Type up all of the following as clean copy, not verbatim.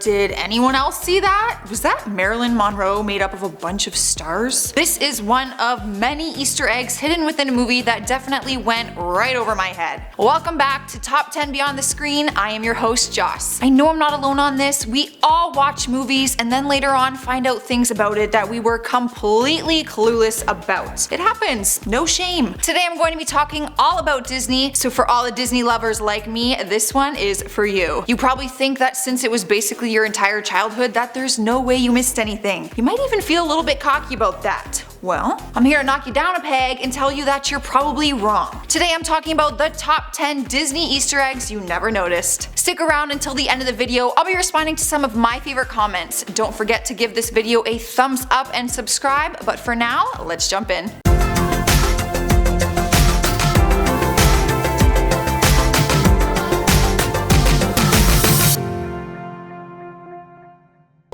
did anyone else see that? Was that Marilyn Monroe made up of a bunch of stars? This is one of many Easter eggs hidden within a movie that definitely went right over my head. Welcome back to Top 10 Beyond the Screen. I am your host, Joss. I know I'm not alone on this. We all watch movies and then later on find out things about it that we were completely clueless about. It happens. No shame. Today I'm going to be talking all about Disney, so for all the Disney lovers like me, this one is for you. You probably think that since it was basically your entire childhood that there's no way you missed anything. You might even feel a little bit cocky about that. Well, I'm here to knock you down a peg and tell you that you're probably wrong. Today I'm talking about the top 10 Disney Easter eggs you never noticed. Stick around until the end of the video. I'll be responding to some of my favorite comments. Don't forget to give this video a thumbs up and subscribe, but for now, let's jump in.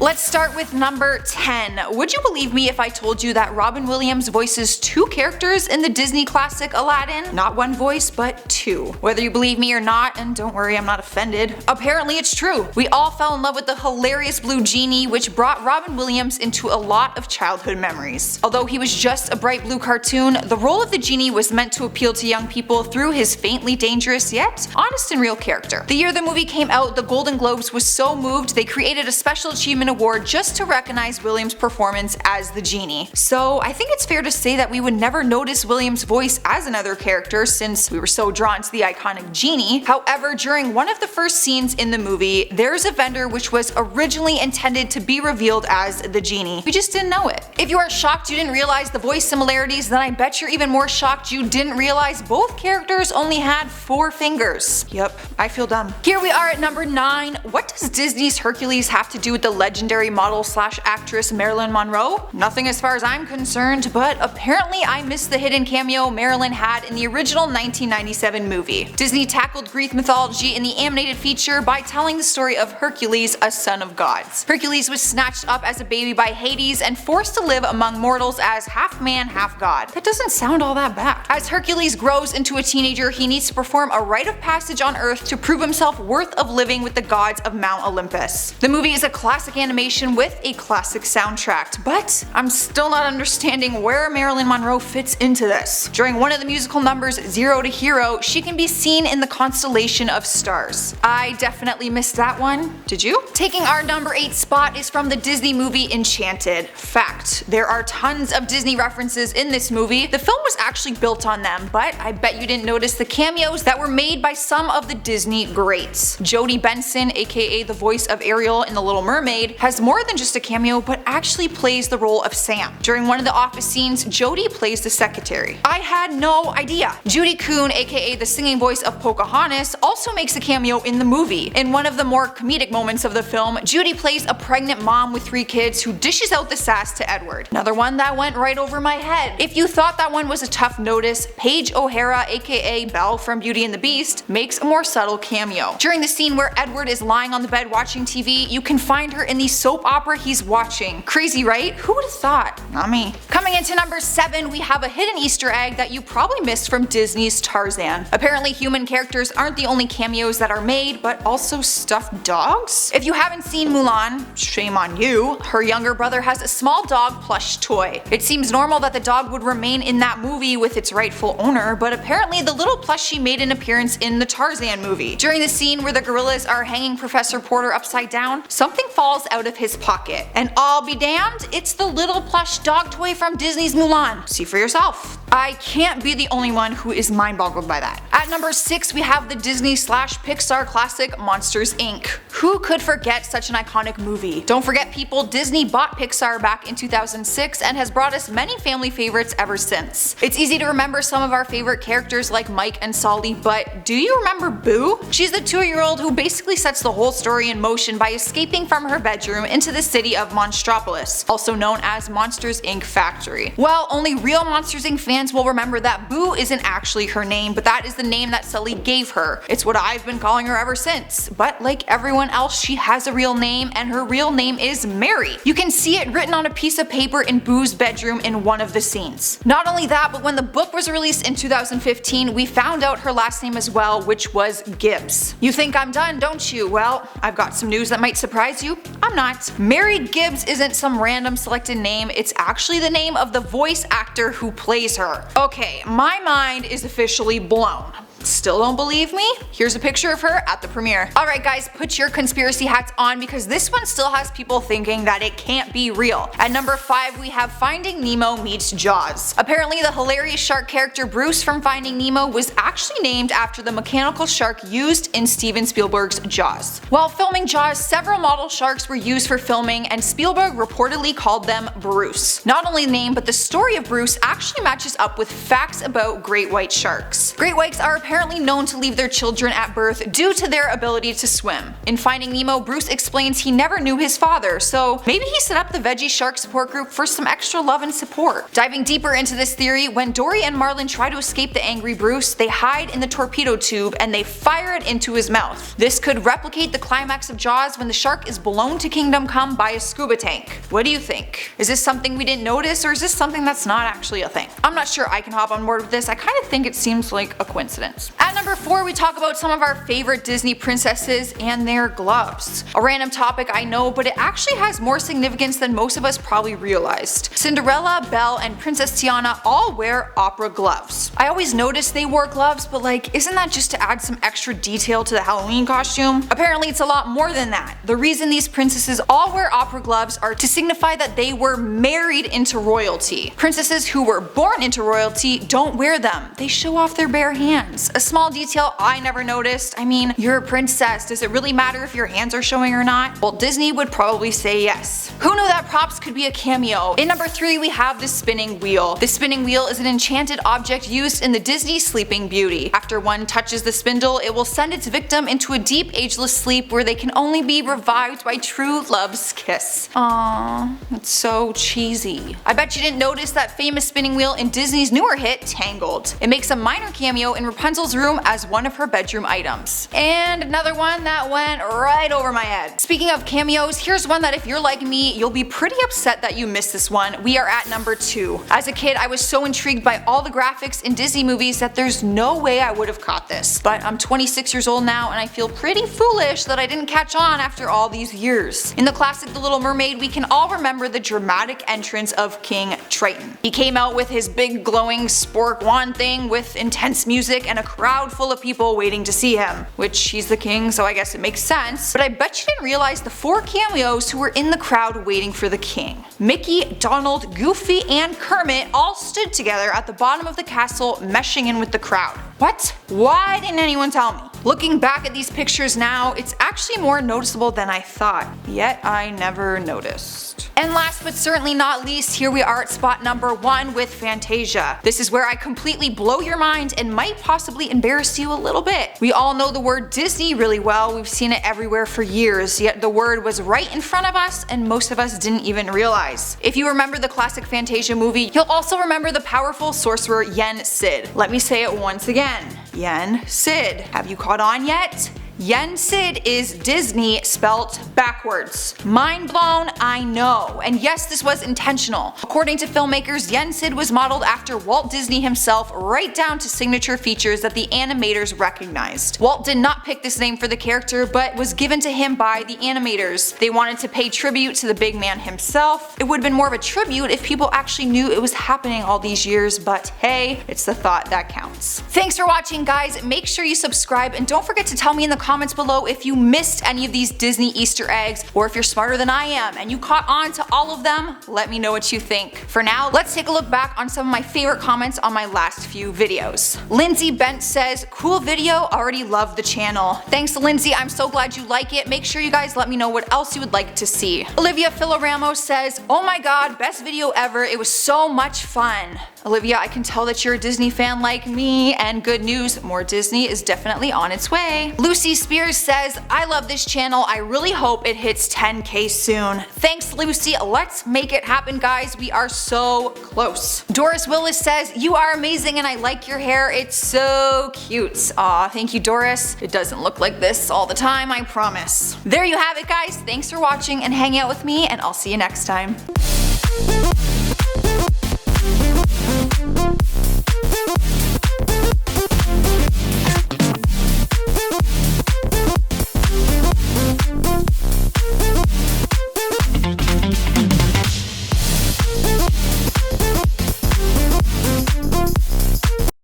Let's start with number 10. Would you believe me if I told you that Robin Williams voices two characters in the Disney classic Aladdin? Not one voice, but two. Whether you believe me or not, and don't worry, I'm not offended, apparently it's true. We all fell in love with the hilarious blue genie, which brought Robin Williams into a lot of childhood memories. Although he was just a bright blue cartoon, the role of the genie was meant to appeal to young people through his faintly dangerous yet honest and real character. The year the movie came out, the Golden Globes was so moved they created a special achievement award just to recognize Williams' performance as the genie. So I think it's fair to say that we would never notice Williams' voice as another character since we were so drawn to the iconic genie. However, during one of the first scenes in the movie, there's a vendor which was originally intended to be revealed as the genie. We just didn't know it. If you are shocked you didn't realize the voice similarities, then I bet you're even more shocked you didn't realize both characters only had 4 fingers. Yep, I feel dumb. Here we are at number 9. What does Disney's Hercules have to do with the legendary model / actress Marilyn Monroe? Nothing as far as I'm concerned, but apparently I missed the hidden cameo Marilyn had in the original 1997 movie. Disney tackled Greek mythology in the animated feature by telling the story of Hercules, a son of gods. Hercules was snatched up as a baby by Hades and forced to live among mortals as half man, half god. That doesn't sound all that bad. As Hercules grows into a teenager, he needs to perform a rite of passage on Earth to prove himself worth of living with the gods of Mount Olympus. The movie is a classic animation with a classic soundtrack, but I'm still not understanding where Marilyn Monroe fits into this. During one of the musical numbers, Zero to Hero, she can be seen in the constellation of stars. I definitely missed that one. Did you? Taking our number 8 spot is from the Disney movie Enchanted. Fact, there are tons of Disney references in this movie. The film was actually built on them, but I bet you didn't notice the cameos that were made by some of the Disney greats. Jodie Benson, aka the voice of Ariel in The Little Mermaid, has more than just a cameo but actually plays the role of Sam. During one of the office scenes, Jodie plays the secretary. I had no idea. Judy Kuhn, aka the singing voice of Pocahontas, also makes a cameo in the movie. In one of the more comedic moments of the film, Judy plays a pregnant mom with 3 kids who dishes out the sass to Edward. Another one that went right over my head. If you thought that one was a tough notice, Paige O'Hara, aka Belle from Beauty and the Beast, makes a more subtle cameo. During the scene where Edward is lying on the bed watching TV, you can find her in the soap opera he's watching. Crazy, right? Who would have thought? Not me. Coming into number 7, we have a hidden Easter egg that you probably missed from Disney's Tarzan. Apparently human characters aren't the only cameos that are made, but also stuffed dogs? If you haven't seen Mulan, shame on you, her younger brother has a small dog plush toy. It seems normal that the dog would remain in that movie with its rightful owner, but apparently the little plushie made an appearance in the Tarzan movie. During the scene where the gorillas are hanging Professor Porter upside down, something falls out of his pocket. And I'll be damned, it's the little plush dog toy from Disney's Mulan. See for yourself. I can't be the only one who is mind boggled by that. At number 6, we have the Disney / Pixar classic Monsters Inc. Who could forget such an iconic movie? Don't forget people, Disney bought Pixar back in 2006 and has brought us many family favorites ever since. It's easy to remember some of our favorite characters like Mike and Sully, but do you remember Boo? She's the 2-year-old who basically sets the whole story in motion by escaping from her bedroom into the city of Monstropolis, also known as Monsters Inc. Factory. Well, only real Monsters Inc. fans fans will remember that Boo isn't actually her name, but that is the name that Sully gave her. It's what I've been calling her ever since. But like everyone else, she has a real name, and her real name is Mary. You can see it written on a piece of paper in Boo's bedroom in one of the scenes. Not only that, but when the book was released in 2015, we found out her last name as well, which was Gibbs. You think I'm done, don't you? Well, I've got some news that might surprise you. I'm not. Mary Gibbs isn't some random selected name, it's actually the name of the voice actor who plays her. Okay, my mind is officially blown. Still don't believe me? Here's a picture of her at the premiere. Alright guys, put your conspiracy hats on because this one still has people thinking that it can't be real. At number 5 we have Finding Nemo meets Jaws. Apparently the hilarious shark character Bruce from Finding Nemo was actually named after the mechanical shark used in Steven Spielberg's Jaws. While filming Jaws, several model sharks were used for filming and Spielberg reportedly called them Bruce. Not only the name, but the story of Bruce actually matches up with facts about great white sharks. Great whites are apparently known to leave their children at birth due to their ability to swim. In Finding Nemo, Bruce explains he never knew his father, so maybe he set up the Veggie Shark support group for some extra love and support. Diving deeper into this theory, when Dory and Marlin try to escape the angry Bruce, they hide in the torpedo tube and they fire it into his mouth. This could replicate the climax of Jaws when the shark is blown to Kingdom Come by a scuba tank. What do you think? Is this something we didn't notice, or is this something that's not actually a thing? I'm not sure I can hop on board with this. I kind of think it seems like a coincidence. At number 4 we talk about some of our favorite Disney princesses and their gloves. A random topic I know, but it actually has more significance than most of us probably realized. Cinderella, Belle, and Princess Tiana all wear opera gloves. I always noticed they wore gloves, but like, isn't that just to add some extra detail to the Halloween costume? Apparently it's a lot more than that. The reason these princesses all wear opera gloves are to signify that they were married into royalty. Princesses who were born into royalty don't wear them. They show off their bare hands. A small detail I never noticed. I mean, you're a princess. Does it really matter if your hands are showing or not? Well, Disney would probably say yes. Who knew that props could be a cameo? In number 3 we have the spinning wheel. The spinning wheel is an enchanted object used in the Disney Sleeping Beauty. After one touches the spindle, it will send its victim into a deep ageless sleep where they can only be revived by true love's kiss. Aww, that's so cheesy. I bet you didn't notice that famous spinning wheel in Disney's newer hit, Tangled. It makes a minor cameo in Rapunzel's room as one of her bedroom items. And another one that went right over my head. Speaking of cameos, here's one that if you're like me, you'll be pretty upset that you missed this one. We are at number 2. As a kid, I was so intrigued by all the graphics in Disney movies that there's no way I would have caught this. But I'm 26 years old now and I feel pretty foolish that I didn't catch on after all these years. In the classic The Little Mermaid, we can all remember the dramatic entrance of King Triton. He came out with his big glowing spork wand thing with intense music and a crowd full of people waiting to see him. Which he's the king, so I guess it makes sense. But I bet you didn't realize the 4 cameos who were in the crowd waiting for the king. Mickey, Donald, Goofy, and Kermit all stood together at the bottom of the castle, meshing in with the crowd. What? Why didn't anyone tell me? Looking back at these pictures now, it's actually more noticeable than I thought. Yet I never noticed. And last but certainly not least, here we are at spot number 1 with Fantasia. This is where I completely blow your mind and might possibly embarrass you a little bit. We all know the word Disney really well, we've seen it everywhere for years, yet the word was right in front of us and most of us didn't even realize. If you remember the classic Fantasia movie, you'll also remember the powerful sorcerer Yen Sid. Let me say it once again. Yen Sid. Have you caught on yet? Yen Sid is Disney spelt backwards. Mind blown, I know. And yes, this was intentional. According to filmmakers, Yen Sid was modeled after Walt Disney himself, right down to signature features that the animators recognized. Walt did not pick this name for the character, but was given to him by the animators. They wanted to pay tribute to the big man himself. It would have been more of a tribute if people actually knew it was happening all these years, but hey, it's the thought that counts. Thanks for watching, guys. Make sure you subscribe and don't forget to tell me in the comments below if you missed any of these Disney Easter eggs, or if you're smarter than I am and you caught on to all of them, let me know what you think. For now, let's take a look back on some of my favorite comments on my last few videos. Lindsay Bent says, cool video, already love the channel. Thanks Lindsay, I'm so glad you like it. Make sure you guys let me know what else you would like to see. Olivia Filoramo says, oh my god, best video ever, it was so much fun. Olivia, I can tell that you're a Disney fan like me, and good news, more Disney is definitely on its way. Lucy Spears says, I love this channel. I really hope it hits 10K soon. Thanks, Lucy. Let's make it happen, guys. We are so close. Doris Willis says, you are amazing and I like your hair. It's so cute. Aw, thank you, Doris. It doesn't look like this all the time, I promise. There you have it, guys. Thanks for watching and hanging out with me, and I'll see you next time.